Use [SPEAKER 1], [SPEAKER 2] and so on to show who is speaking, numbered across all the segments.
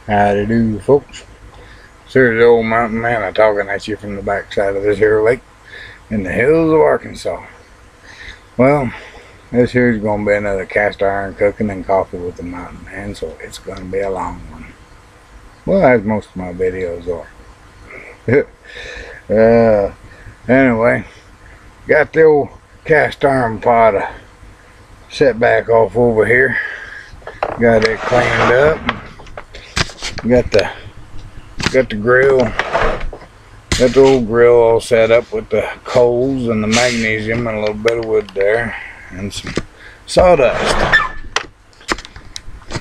[SPEAKER 1] Howdy do, folks. Here's the old mountain man talking at you from the backside of this here lake in the hills of Arkansas. Well, this here's going to be another cast iron cooking and coffee with the mountain man, so it's going to be a long one. Well, as most of my videos are. Anyway, got the old cast iron pot set back off over here. Got it cleaned up. Got the grill, got the old grill all set up with the coals and the magnesium and a little bit of wood there and some sawdust.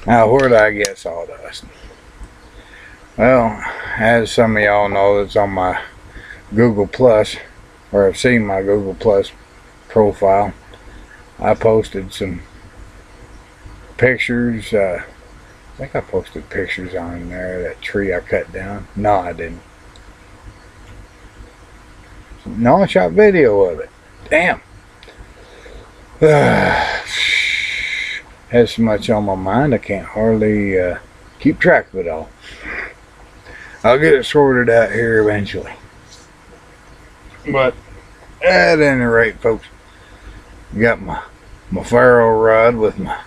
[SPEAKER 1] Now, where did I get sawdust? Well, as some of y'all know that's on my Google Plus, or have seen my Google Plus profile, I posted some pictures. I think I posted pictures on there, that tree I cut down. No, I didn't. No, I shot video of it. Damn. Has so much on my mind I can't hardly keep track of it all. I'll get it sorted out here eventually. But at any rate, folks, got my ferro rod with my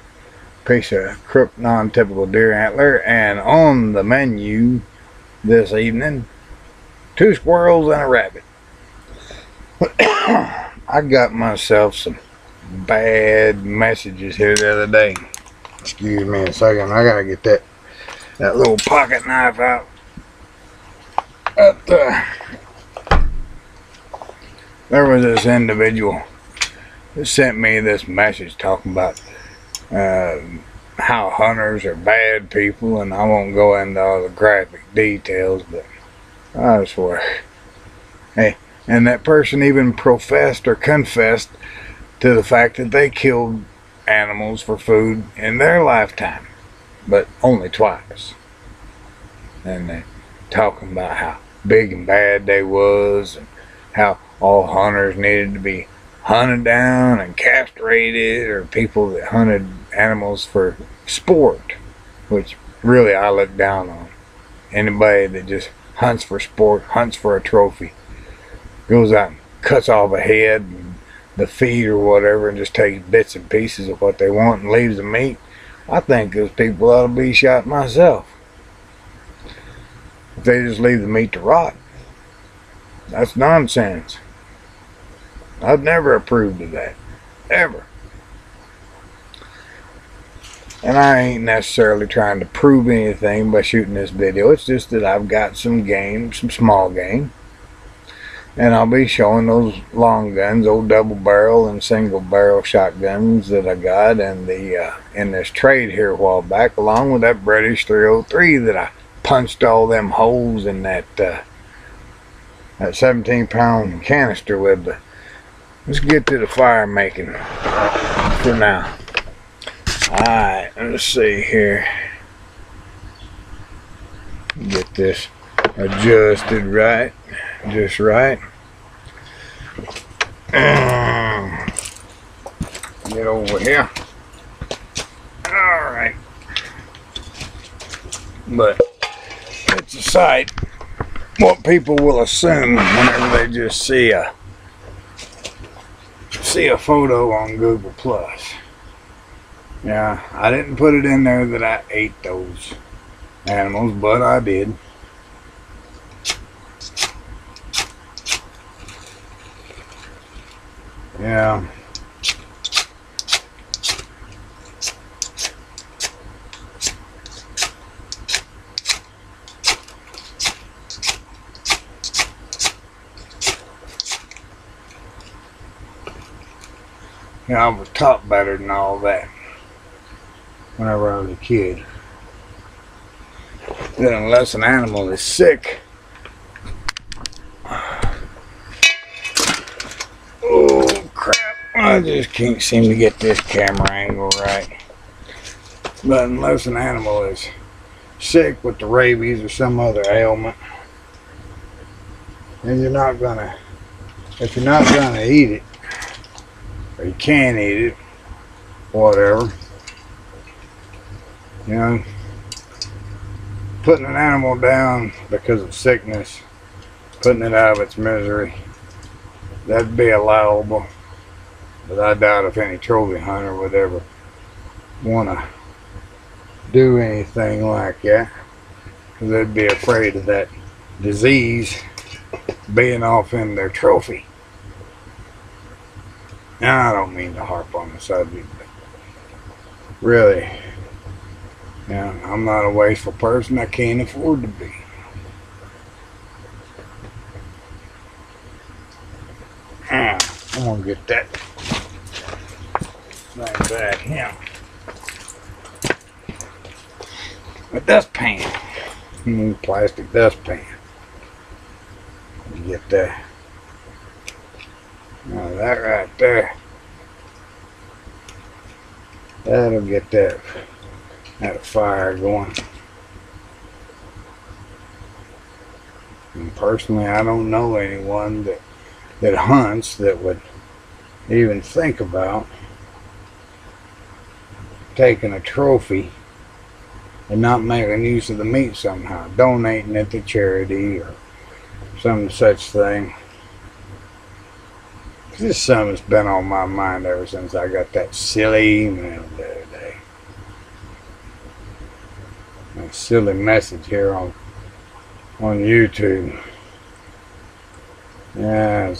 [SPEAKER 1] piece of crooked non-typical deer antler, and on the menu this evening, 2 squirrels and a rabbit. I got myself some bad messages here the other day. Excuse me a second, I gotta get that little pocket knife out. There was this individual that sent me this message talking about how hunters are bad people, and I won't go into all the graphic details, but I swear. Hey, and that person even professed or confessed to the fact that they killed animals for food in their lifetime, but only twice. And they talking about how big and bad they was, and how all hunters needed to be hunted down and castrated, or people that hunted animals for sport, which really I look down on. Anybody that just hunts for sport, hunts for a trophy, goes out and cuts off a head and the feet or whatever and just takes bits and pieces of what they want and leaves the meat. I think those people ought to be shot myself. If they just leave the meat to rot, that's nonsense. I've never approved of that, ever. And I ain't necessarily trying to prove anything by shooting this video. It's just that I've got some game, some small game, and I'll be showing those long guns, old double barrel and single barrel shotguns that I got in this trade here a while back, along with that British 303 that I punched all them holes in that 17-pound canister with. But let's get to the fire making for now. Alright, let's see here. Get this adjusted right. Just right. Get over here. Alright. But it's a sight. What people will assume whenever they just see a photo on Google Plus. Yeah, I didn't put it in there that I ate those animals, but I did. Yeah. Yeah, I was taught better than all that whenever I was a kid. That unless an animal is sick, oh crap, I just can't seem to get this camera angle right. But unless an animal is sick with the rabies or some other ailment, then you're not gonna, if you're not gonna eat it, or you can't eat it, whatever, you know, putting an animal down because of sickness, putting it out of its misery, that'd be allowable. But I doubt if any trophy hunter would ever want to do anything like that, because they'd be afraid of that disease being off in their trophy. Now, I don't mean to harp on the subject, but really, I'm not a wasteful person. I can't afford to be. I'm gonna get that thing back here. A dustpan. Plastic dustpan. You get that. Now that right there, that'll get that fire going. And personally, I don't know anyone that hunts that would even think about taking a trophy and not making use of the meat somehow, donating it to charity or some such thing. This is something that's been on my mind ever since I got that silly email the other day. A silly message here on YouTube. Yeah,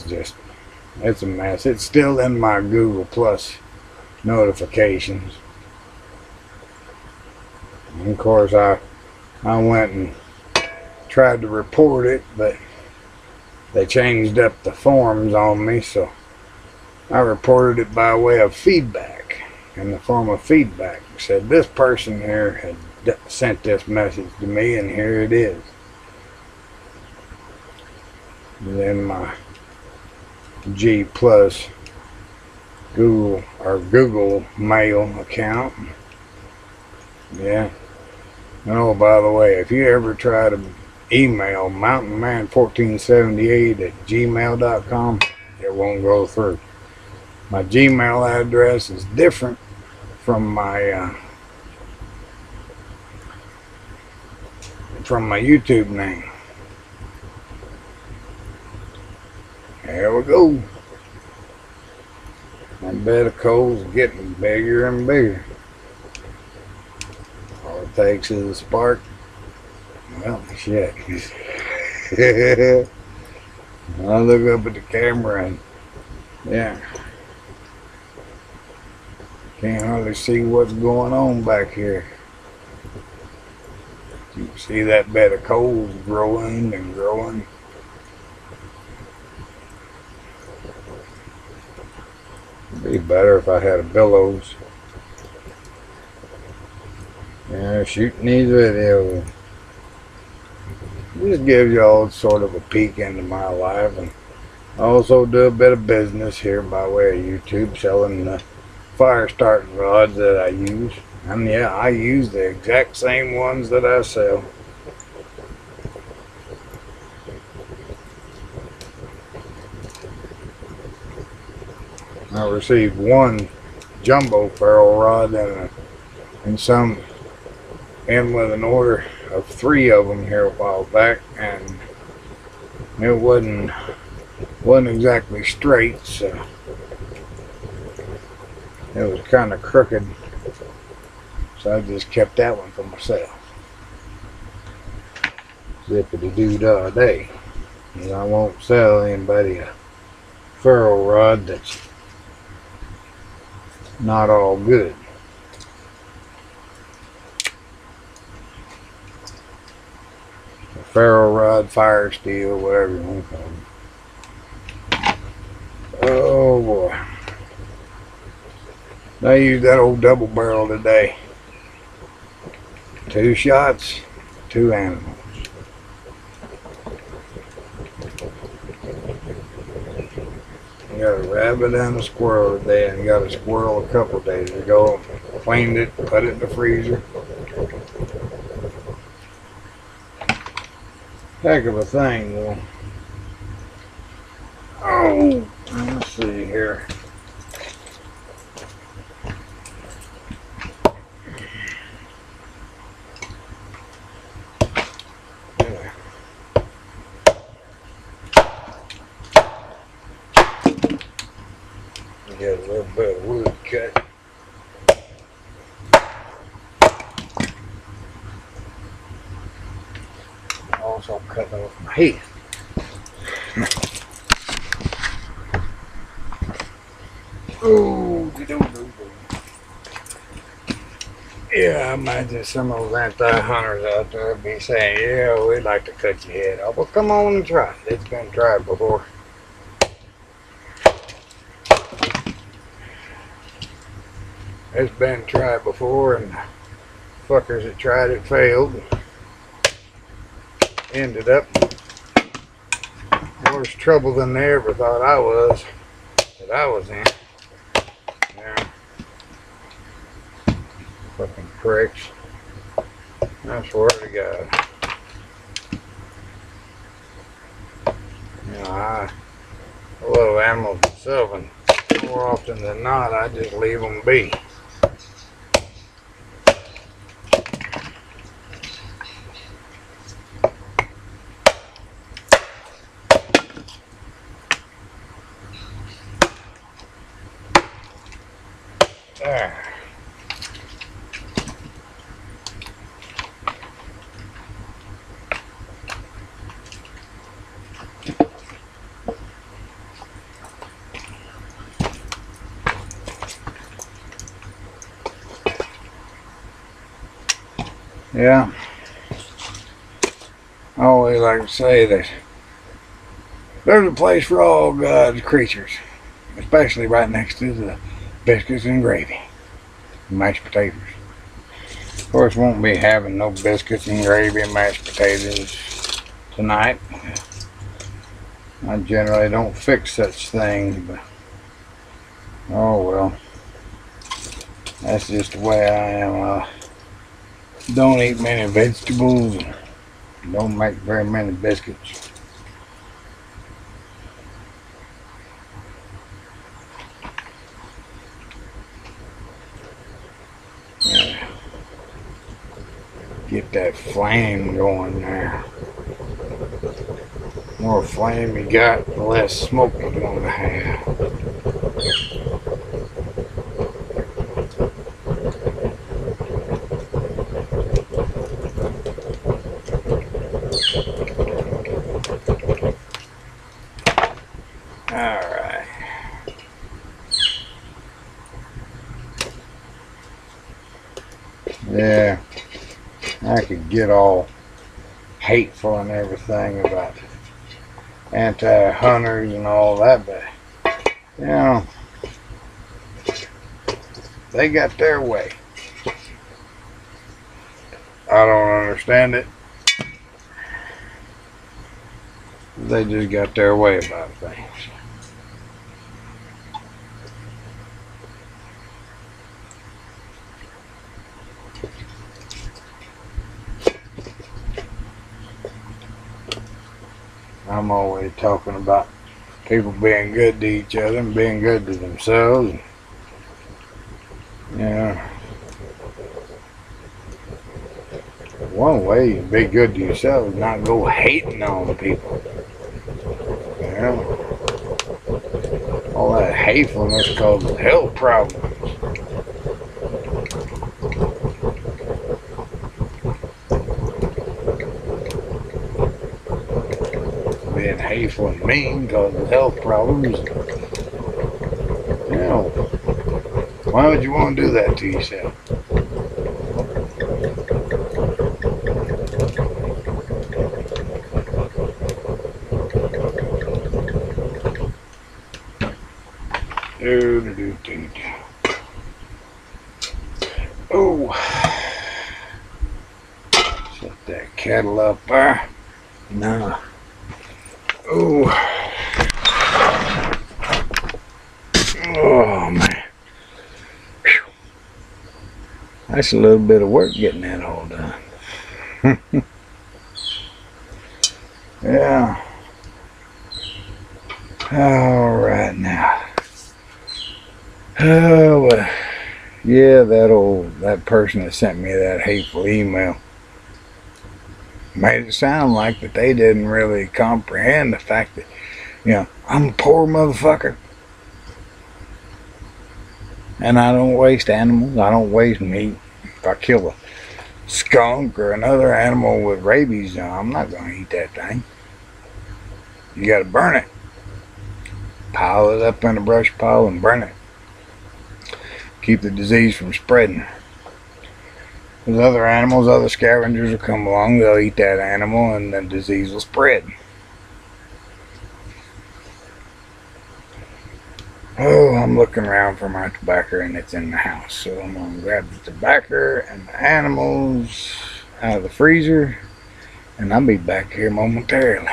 [SPEAKER 1] it's a mess. It's still in my Google Plus notifications. And of course, I went and tried to report it, but they changed up the forms on me, so I reported it by way of feedback. In the form of feedback, it said this person here had sent this message to me, and here it is. And then my G Plus Google Mail account. Yeah. Oh, by the way, if you ever try to email MountainMan.6 at gmail.com, it won't go through. My Gmail address is different from my YouTube name. There we go. That bed of coals is getting bigger and bigger. All it takes is a spark. Well, shit. I look up at the camera and, yeah, can't hardly see what's going on back here. You can see that bed of coals growing and growing. It'd be better if I had a bellows. Yeah, shooting these videos just gives y'all sort of a peek into my life, and I also do a bit of business here by way of YouTube, selling the fire starting rods that I use. And yeah, I use the exact same ones that I sell. I received one jumbo ferrule rod and with an order of 3 of them here a while back, and it wasn't exactly straight, so it was kind of crooked, so I just kept that one for myself. Zippity-doo-dah day. And I won't sell anybody a ferrule rod that's not all good. A ferrule rod, fire steel, whatever you want to call it. Oh boy. I used that old double barrel today. 2 shots, 2 animals. I got a rabbit and a squirrel today, and got a squirrel a couple days ago. Cleaned it, put it in the freezer. Heck of a thing, though. Oh, let's see here. almost all cut off my head. Oh, yeah, I imagine some of those anti-hunters out there be saying, yeah, we'd like to cut your head off. Well, come on and try it. It's been tried before. It's been tried before, and fuckers that tried it failed. Ended up worse trouble than they ever thought I was, that I was in. Yeah. Fucking pricks. I swear to God. You know, I love animals myself, and more often than not, I just leave them be. There. Yeah, I always like to say that there's a place for all God's creatures, especially right next to the biscuits and gravy, and mashed potatoes. Of course, won't be having no biscuits and gravy and mashed potatoes tonight. I generally don't fix such things, but oh well, that's just the way I am. Don't eat many vegetables, and don't make very many biscuits. Yeah. Get that flame going there. The more flame you got, the less smoke you're going to have. Alright. Yeah, I could get all hateful and everything about anti-hunters and all that, but you know, they got their way. I don't understand it. They just got their way about things. I'm always talking about people being good to each other and being good to themselves. Yeah. One way to be good to yourself is not go hating on people. You know? All that hatefulness causes health problems. Being hateful and mean causes health problems. You know, why would you want to do that to yourself? Oh, set that kettle up there. Nah. Oh. Oh man. Whew. That's a little bit of work getting that all done. Yeah. All right now. Oh, yeah, that person that sent me that hateful email made it sound like that they didn't really comprehend the fact that, you know, I'm a poor motherfucker. And I don't waste animals. I don't waste meat. If I kill skunk or another animal with rabies, I'm not going to eat that thing. You got to burn it. Pile it up in a brush pile and burn it. Keep the disease from spreading. There's other animals, other scavengers will come along, they'll eat that animal and the disease will spread. Oh, I'm looking around for my tobacco and it's in the house. So I'm going to grab the tobacco and the animals out of the freezer and I'll be back here momentarily.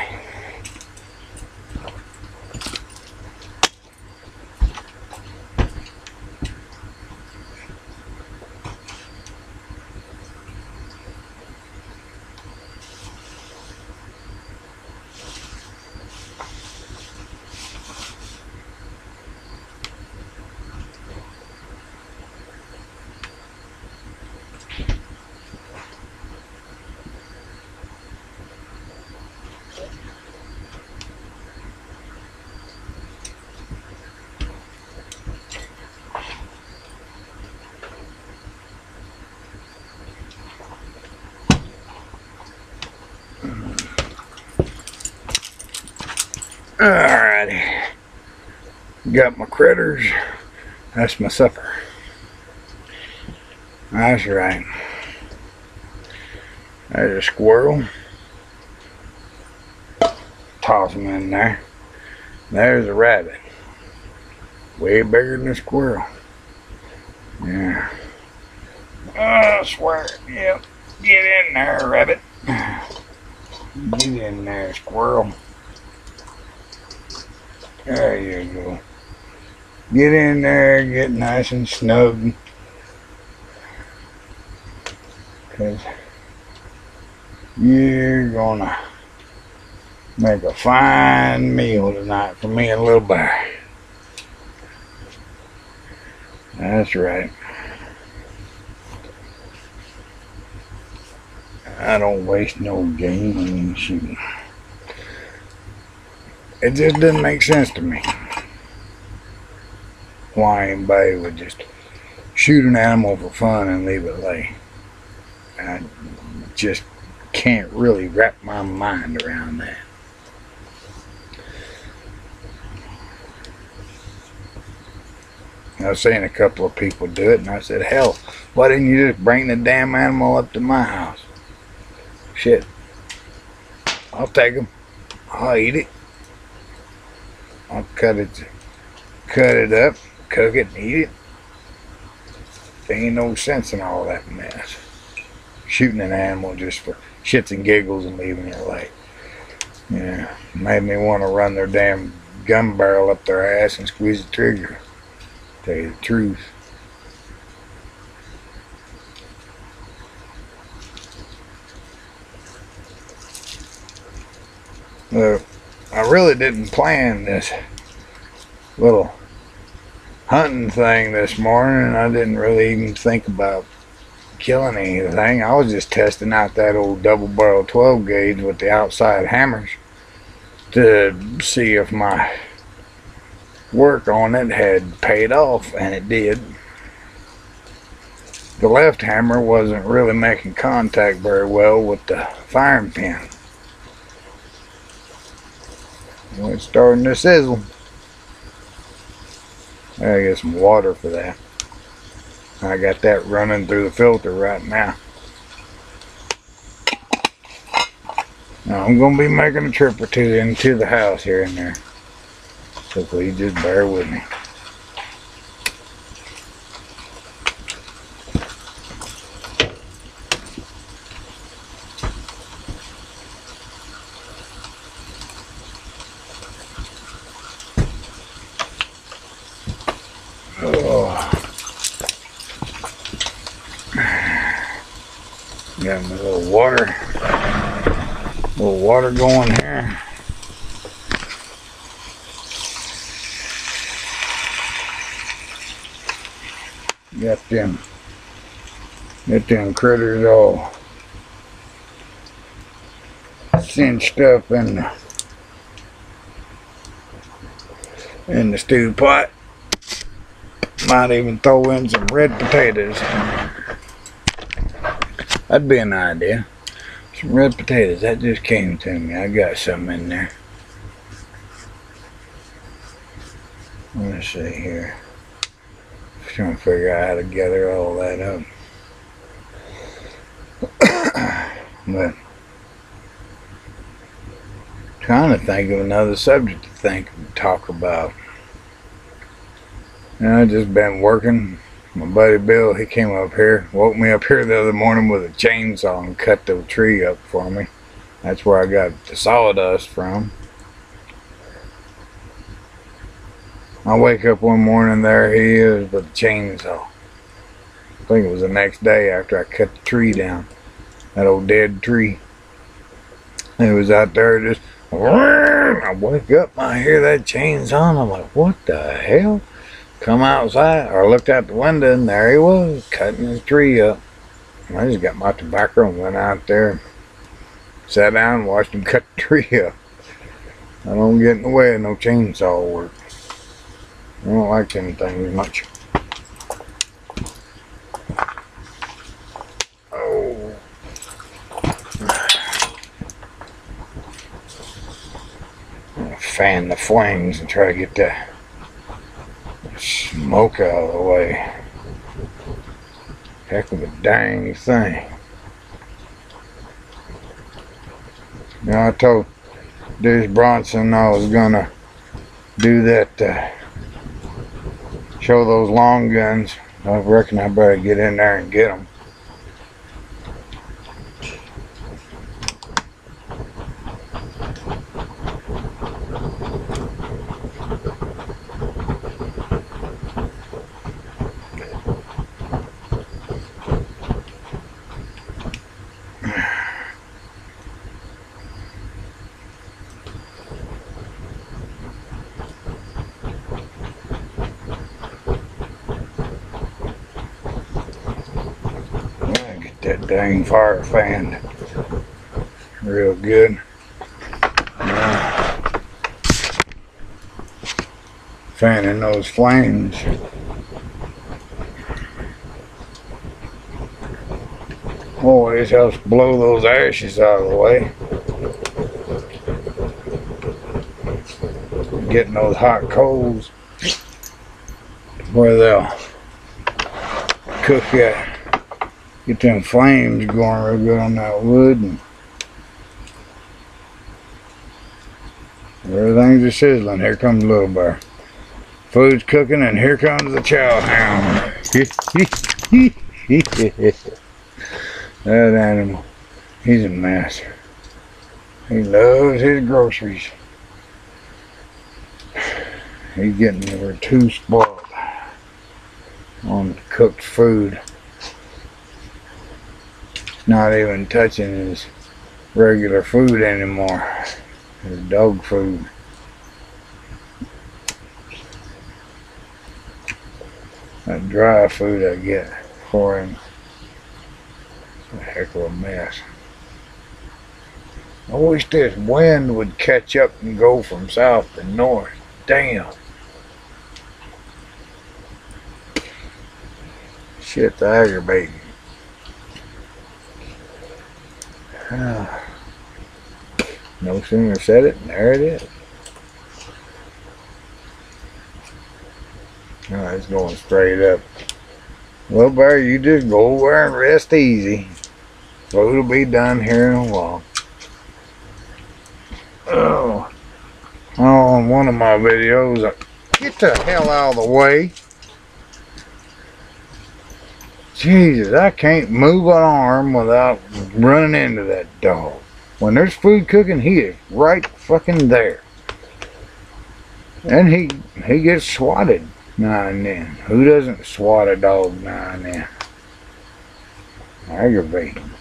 [SPEAKER 1] Alrighty, got my critters. That's my supper. That's right. There's a squirrel. Toss him in there. There's a rabbit. Way bigger than a squirrel. Yeah. I swear. Yep. Get in there, rabbit. Get in there, squirrel. There you go. Get in there, get nice and snug. Because you're gonna make a fine meal tonight for me and little bear. That's right. I don't waste no game when shooting. It just doesn't make sense to me why anybody would just shoot an animal for fun and leave it lay. I just can't really wrap my mind around that. I was seeing a couple of people do it and I said, hell, why didn't you just bring the damn animal up to my house? Shit. I'll take him. I'll eat it. I'll cut it up, cook it, and eat it. There ain't no sense in all that mess. Shooting an animal just for shits and giggles and leaving it lay. Yeah, made me want to run their damn gun barrel up their ass and squeeze the trigger. Tell you the truth. I really didn't plan this little hunting thing this morning. I didn't really even think about killing anything. I was just testing out that old double barrel 12 gauge with the outside hammers to see if my work on it had paid off, and it did. The left hammer wasn't really making contact very well with the firing pin. Well, it's starting to sizzle. I gotta get some water for that. I got that running through the filter right now. Now I'm gonna be making a trip or two into the house here and there. So please just bear with me. Got my little water going here. Got them critters all cinched up in the stew pot. Might even throw in some red potatoes. That'd be an idea. Some red potatoes. That just came to me. I got some in there. Let's see here. Trying to figure out how to gather all that up. But trying to think of another subject to talk about. You know, I just been working. My buddy Bill, he came up here, woke me up here the other morning with a chainsaw and cut the tree up for me. That's where I got the sawdust from. I wake up one morning, there he is with a chainsaw. I think it was the next day after I cut the tree down. That old dead tree. He was out there just, I wake up, I hear that chainsaw, and I'm like, what the hell? Come outside, or looked out the window, and there he was, cutting his tree up. And I just got my tobacco and went out there, sat down and watched him cut the tree up. I don't get in the way of no chainsaw work. I don't like them things much. Oh. I'll fan the flames and try to get that smoke out of the way. Heck of a dang thing. You know, I told Deuce Bronson I was gonna do that, show those long guns. I reckon I better get in there and get them. That dang fire fan real good. Fanning those flames. Oh, this helps blow those ashes out of the way. Getting those hot coals where they'll cook that. Get them flames going real good on that wood, and everything's just sizzling. Here comes the little bear. Food's cooking, and here comes the chow hound. That animal, he's a master. He loves his groceries. He's getting over too spoiled on cooked food. Not even touching his regular food anymore. His dog food. That dry food I get for him. It's a heck of a mess. I wish this wind would catch up and go from south to north. Damn. Shit's aggravating. No sooner said it, and there it is. Alright, it's going straight up. Well, bear, you just go over and rest easy. Food will be done here in a while. Oh, on one of my videos, get the hell out of the way. Jesus, I can't move an arm without running into that dog. When there's food cooking, he is right fucking there. And he gets swatted now and then. Who doesn't swat a dog now and then? Aggravating.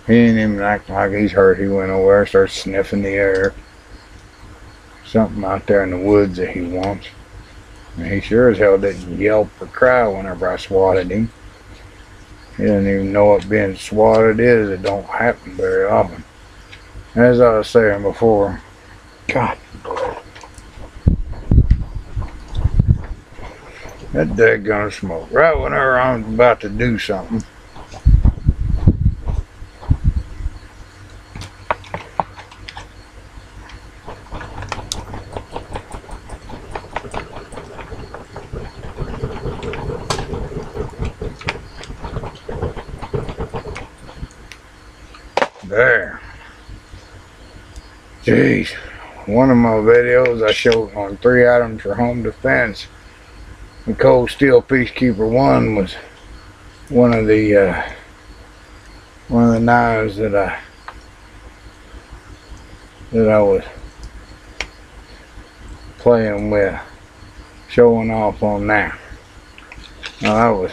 [SPEAKER 1] He ain't even acting like he's hurt. He went over there, started sniffing the air. Something out there in the woods that he wants. And he sure as hell didn't yelp or cry whenever I swatted him. He doesn't even know what being swatted is. It don't happen very often. As I was saying before, God, That daggone smoke. Right whenever I'm about to do something. There. Jeez. One of my videos I showed on 3 items for home defense. The Cold Steel Peacekeeper 1 was one of the knives that I was playing with, showing off on now. Now I was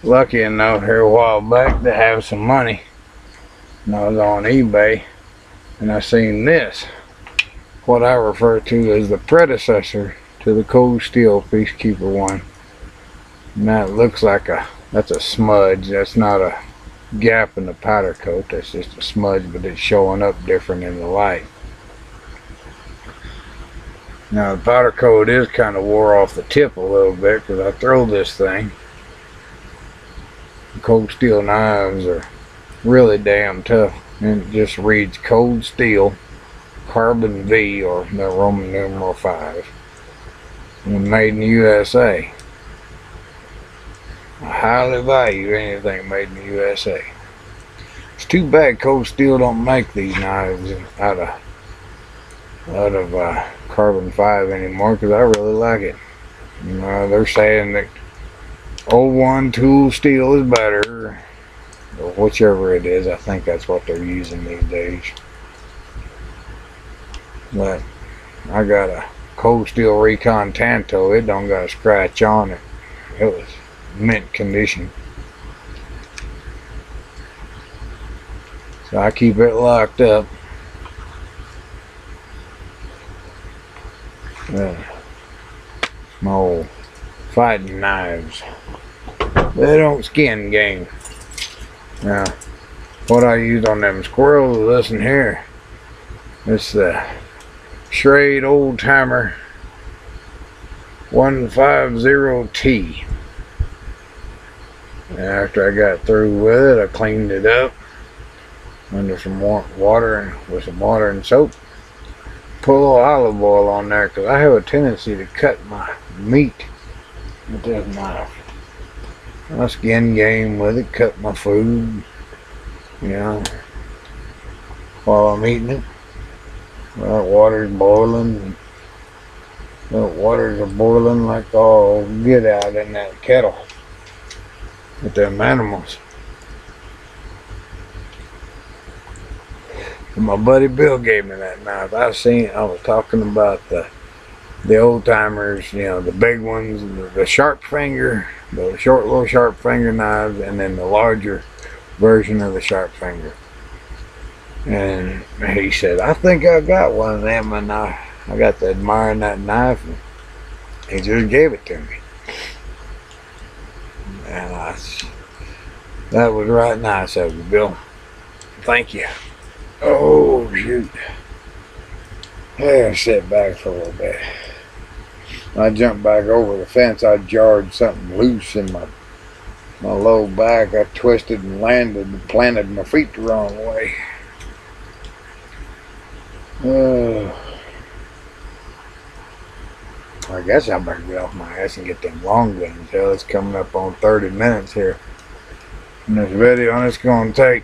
[SPEAKER 1] lucky enough here a while back to have some money, and I was on eBay and I seen this, what I refer to as the predecessor to the Cold Steel Peacekeeper 1. And that looks like that's a smudge. That's not a gap in the powder coat, that's just a smudge, but it's showing up different in the light. Now the powder coat is kind of wore off the tip a little bit because I throw this thing. Cold steel knives are really damn tough, and it just reads Cold Steel Carbon V, or the Roman numeral 5, and made in the USA. I highly value anything made in the USA. It's too bad Cold Steel don't make these knives out of carbon 5 anymore, because I really like it. You know, they're saying that 01 tool steel is better, or whichever it is. I think that's what they're using these days. But I got a Cold Steel Recon Tanto. It don't got a scratch on it. It was mint condition. So I keep it locked up. My old fighting knives. They don't skin game. Now, what I used on them squirrels is this in here. It's the Schrade Old Timer 150T. And after I got through with it, I cleaned it up under some water, with some water and soap. Put a little olive oil on there because I have a tendency to cut my meat with this knife. I skin game with it, cut my food, you know, while I'm eating it. Well, water's boiling. The waters are boiling like all get out in that kettle with them animals. And my buddy Bill gave me that knife. I was talking about the old timers, you know, the big ones, the sharp finger, the short little sharp finger knives, and then the larger version of the sharp finger. And he said, I think I got one of them, and I got to admiring that knife, and he just gave it to me. And that was right nice of you, Bill. Thank you. Oh, shoot. I sit back for a little bit. When I jumped back over the fence, I jarred something loose in my low back. I twisted and landed and planted my feet the wrong way. I guess I better get off my ass and get them long guns. Hell, it's coming up on 30 minutes here in this video, and it's going to take,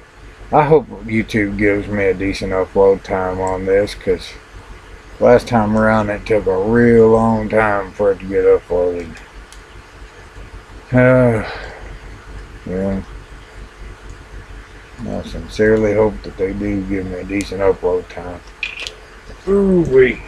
[SPEAKER 1] I hope YouTube gives me a decent upload time on this, because last time around it took a real long time for it to get uploaded. Yeah. I sincerely hope that they do give me a decent upload time. Ooh wee.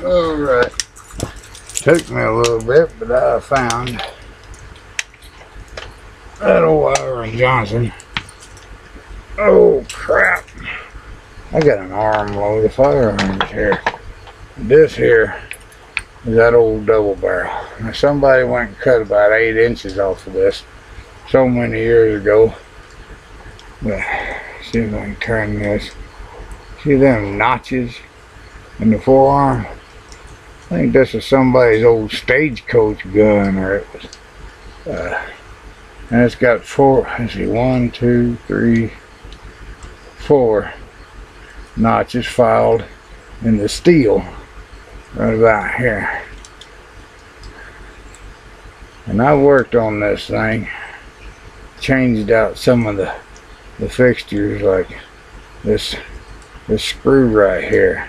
[SPEAKER 1] Alright. Took me a little bit, but I found that old Iron Johnson. Oh crap. I got an armload of firearms here. This here is that old double barrel. Now somebody went and cut about 8 inches off of this so many years ago. But see if I can turn this. See them notches in the forearm? I think this is somebody's old stagecoach gun, or it was. And it's got 4. Let's see, 1, 2, 3, 4 notches filed in the steel right about here. And I worked on this thing, changed out some of the fixtures, like this screw right here.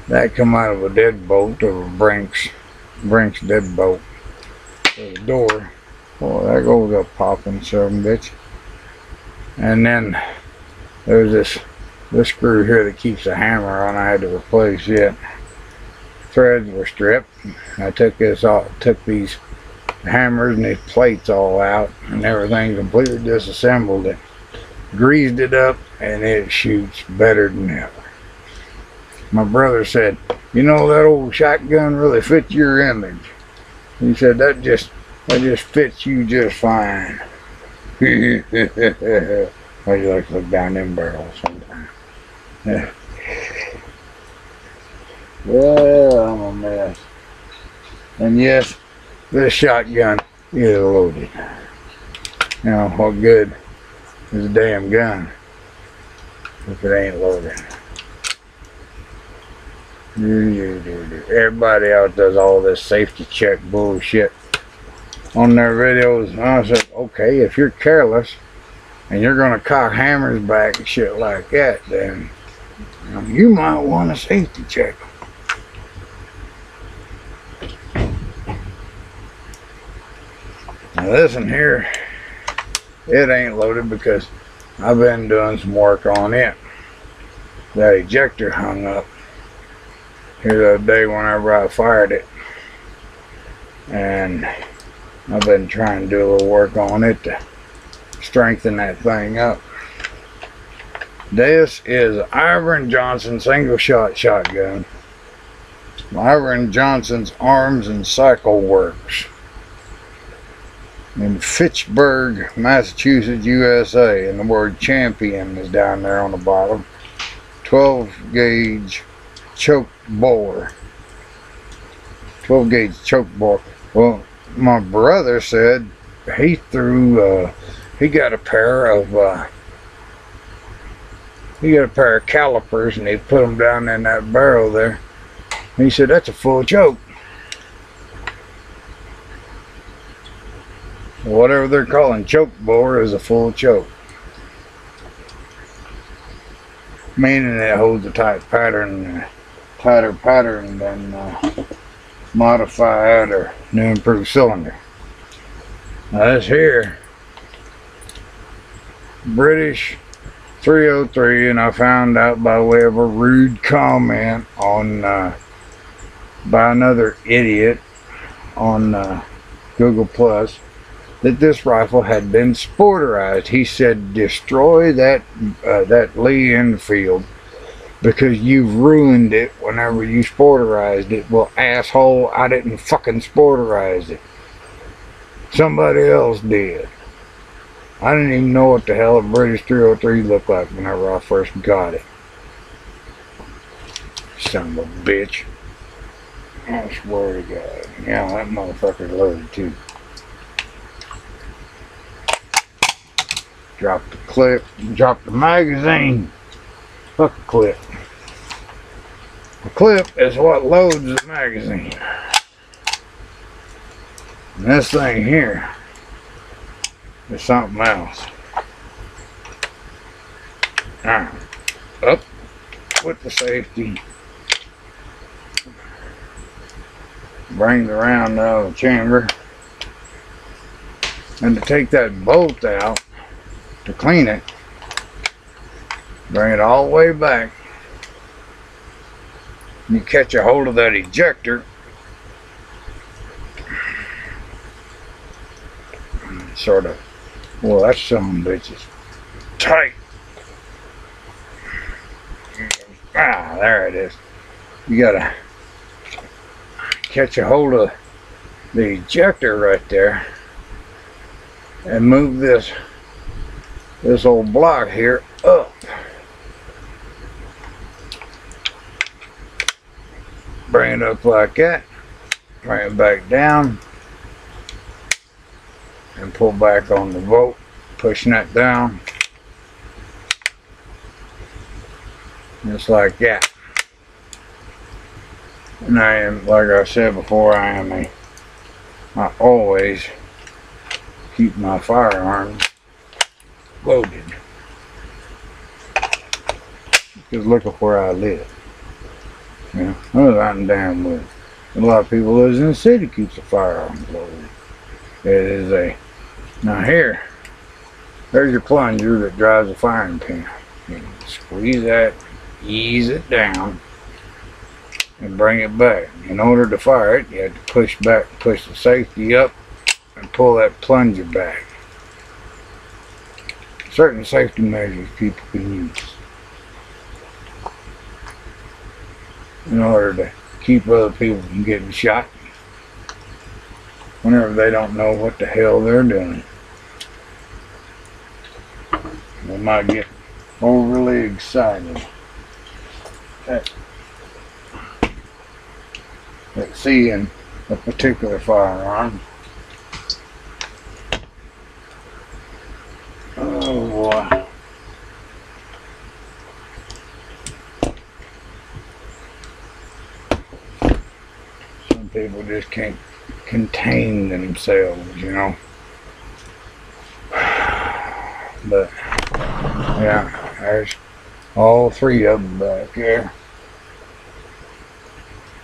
[SPEAKER 1] That come out of a deadbolt, or a Brinks deadbolt. The door. Oh, there goes a popping son bitch. And then there's this screw here that keeps the hammer on. I had to replace it. Threads were stripped. I took this off, took these hammers and these plates all out, and everything completely disassembled it. Greased it up, and it shoots better than ever. My brother said, you know, that old shotgun really fits your image. He said, that just fits you just fine. I like to look down them barrels sometimes. Yeah. Well, I'm a mess. And yes, this shotgun is loaded. Now, what good is a damn gun if it ain't loaded? Everybody else does all this safety check bullshit on their videos. And I said, okay, if you're careless and you're gonna cock hammers back and shit like that, then you might want a safety check. Now this one here, it ain't loaded because I've been doing some work on it. That ejector hung up here the other day whenever I fired it, and I've been trying to do a little work on it to strengthen that thing up. This is Iron Johnson single shot shotgun. Iron Johnson's Arms and Cycle Works in Fitchburg, Massachusetts, USA, and the word champion is down there on the bottom. 12 gauge choke bore. 12 gauge choke bore. Well, my brother said he threw he got a pair of calipers, and he put them down in that barrel there. He said that's a full choke. Whatever they're calling choke bore is a full choke, meaning it holds a tight pattern, tighter pattern than modified or new improved cylinder. Now this here, British 303, and I found out by way of a rude comment on by another idiot on Google Plus, that this rifle had been sporterized. He said, destroy that Lee Enfield because you've ruined it whenever you sporterized it. Well, asshole, I didn't fucking sporterize it. Somebody else did. I didn't even know what the hell a British 303 looked like whenever I first got it. Son of a bitch. I swear to God. Yeah, that motherfucker's loaded too. Drop the clip, drop the magazine. Fuck the clip. The clip is what loads the magazine. And this thing here is something else. Alright, up with the safety. Bring the round out of the chamber. And to take that bolt out, to clean it, bring it all the way back You catch a hold of that ejector, sort of, well, that's some bitches tight. Ah, there it is. You gotta catch a hold of the ejector right there and move this old block here up. Bring it up like that. Bring it back down and pull back on the bolt, pushing that down just like that. And I am, like I said before, I always keep my firearms loaded, because look at where I live. You know, I live out in damn woods. A lot of people live in the city keeps the firearms loaded. It is now here, there's your plunger that drives the firing pin. You squeeze that, ease it down, and bring it back. In order to fire it, you have to push back, push the safety up, and pull that plunger back. Certain safety measures people can use in order to keep other people from getting shot whenever they don't know what the hell they're doing. They might get overly excited at seeing a particular firearm. Oh boy. Some people just can't contain themselves, you know. But yeah, there's all three of them back there.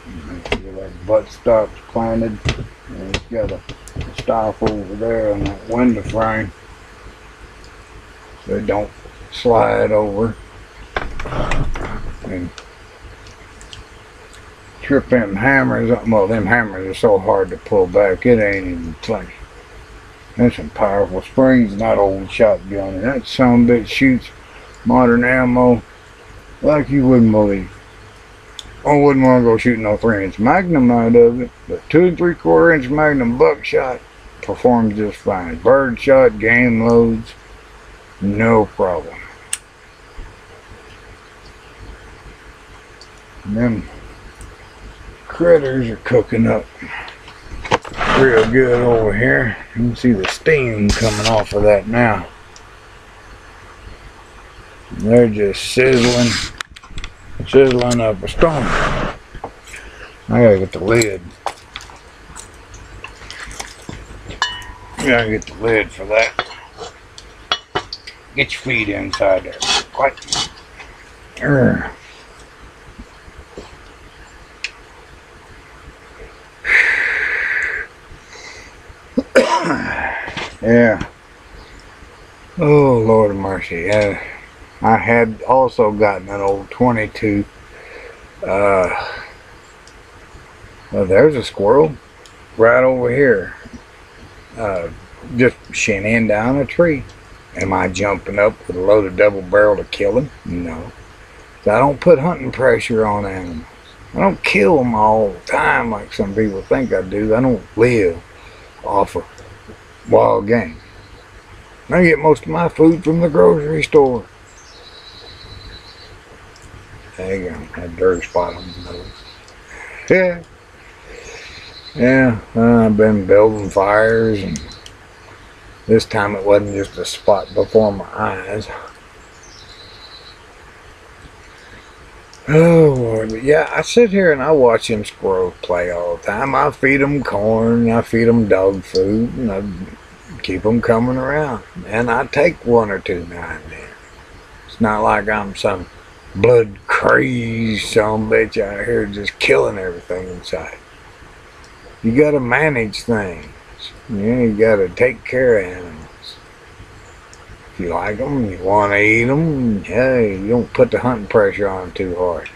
[SPEAKER 1] That buttstock's planted, and it's got a stop over there on that window frame so it don't slide over and trip them hammers up. Well, them hammers are so hard to pull back, it ain't even funny. There's some powerful springs in that old shotgun, and that son of a bitch shoots modern ammo like you wouldn't believe. I wouldn't want to go shoot no 3-inch Magnum out of it, but 2 3/4-inch Magnum buckshot performs just fine. Bird shot, game loads, no problem. And them critters are cooking up real good over here. You can see the steam coming off of that now. They're just sizzling up a storm. I gotta get the lid. Gotta get the lid for that. Get your feet inside there. What? Yeah. Oh, Lord of mercy. Yeah. I had also gotten an old 22. Well, there's a squirrel right over here. Just shinning down a tree. Am I jumping up with a loaded double barrel to kill him? No. I don't put hunting pressure on animals. I don't kill them all the time like some people think I do. I don't live off of wild game. I get most of my food from the grocery store. There you go. That dirt spot on the nose. Yeah. Yeah. I've been building fires, and this time it wasn't just a spot before my eyes. Oh Lord, but yeah, I sit here and I watch them squirrels play all the time. I feed them corn, I feed them dog food, and I keep them coming around. And I take one or two now and then. It's not like I'm some blood crazed son of a bitch out here just killing everything in sight. You gotta manage things. You gotta take care of animals. If you like them, you want to eat them, hey, you don't put the hunting pressure on them too hard.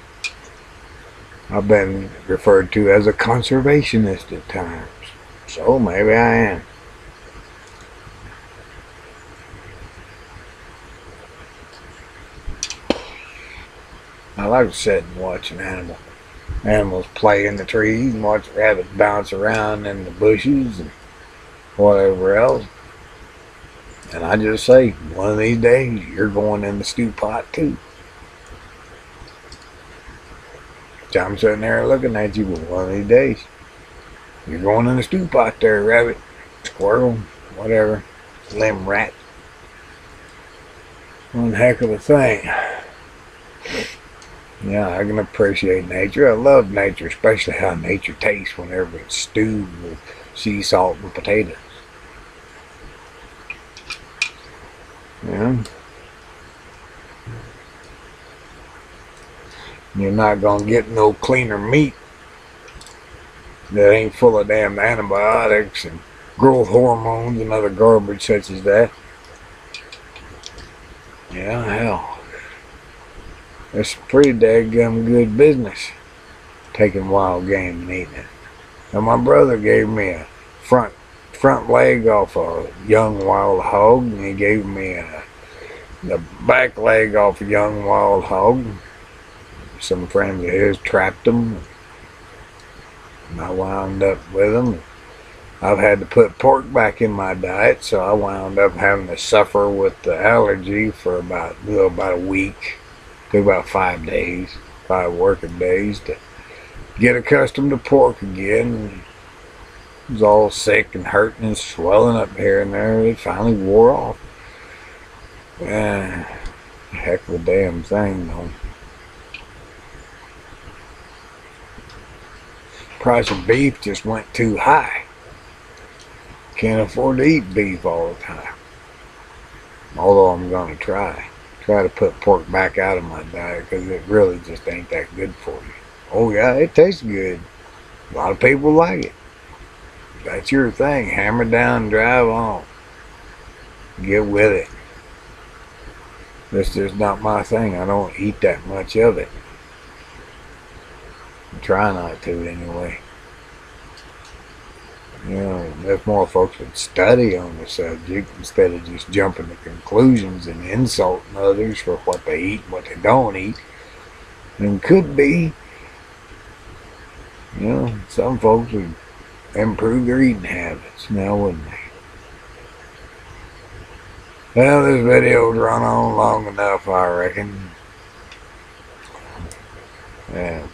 [SPEAKER 1] I've been referred to as a conservationist at times. So maybe I am. I like to sit and watch animals play in the trees and watch rabbits bounce around in the bushes and whatever else. And I just say, one of these days, you're going in the stew pot too. So I'm sitting there looking at you, but one of these days, you're going in the stew pot there, rabbit, squirrel, whatever, limb rat. One heck of a thing. Yeah, I can appreciate nature. I love nature, especially how nature tastes whenever it's stewed with sea salt and potatoes. Yeah. You're not gonna get no cleaner meat that ain't full of damn antibiotics and growth hormones and other garbage such as that. Yeah, hell. It's pretty daggum good business, taking wild game and eating it. Now my brother gave me a front leg off a young wild hog, and he gave me the back leg off a young wild hog. Some friends of his trapped them, and I wound up with them. I've had to put pork back in my diet, so I wound up having to suffer with the allergy for about a week. Took about 5 days, 5 working days to get accustomed to pork again. I was all sick and hurting and swelling up here and there. It finally wore off. Heck of a damn thing, though. Price of beef just went too high. Can't afford to eat beef all the time. Although I'm going to try to put pork back out of my diet, because it really just ain't that good for you. Oh yeah, it tastes good. A lot of people like it. That's your thing. Hammer down, drive on. Get with it. This is not my thing. I don't eat that much of it. I try not to anyway. You know, if more folks would study on the subject instead of just jumping to conclusions and insulting others for what they eat and what they don't eat, then could be, you know, some folks would improve their eating habits now, wouldn't they? Well, this video's run on long enough, I reckon. Yeah.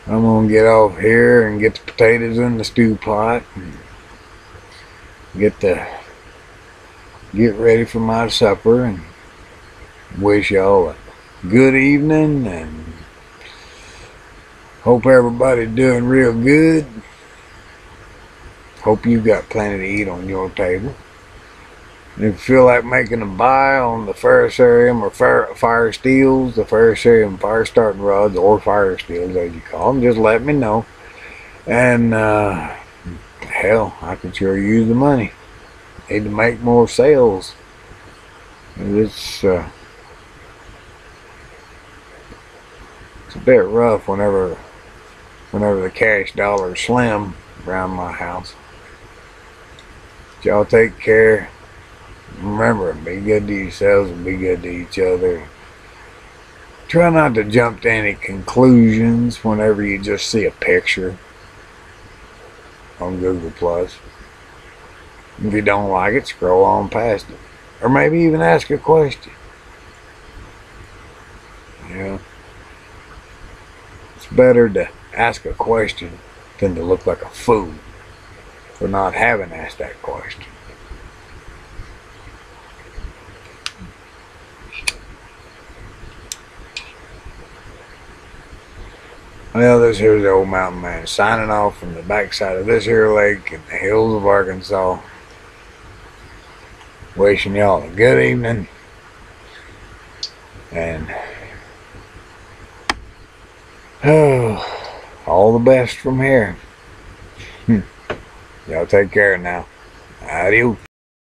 [SPEAKER 1] I'm gonna get off here and get the potatoes in the stew pot and get ready for my supper, and wish y'all a good evening, and hope everybody's doing real good. Hope you've got plenty to eat on your table. And if you feel like making a buy on the ferrocerium or fire steels, the ferrocerium fire starting rods, or fire steels as you call them, just let me know. And hell, I can sure use the money. Need to make more sales. It's a bit rough whenever the cash dollar's slim around my house. Y'all take care. Remember, be good to yourselves and be good to each other. Try not to jump to any conclusions whenever you just see a picture on Google+. If you don't like it, scroll on past it. Or maybe even ask a question. Yeah. It's better to ask a question than to look like a fool for not having asked that question. Well, this here's the old mountain man signing off from the backside of this here lake in the hills of Arkansas. Wishing y'all a good evening, and all the best from here. Y'all take care now. Adios.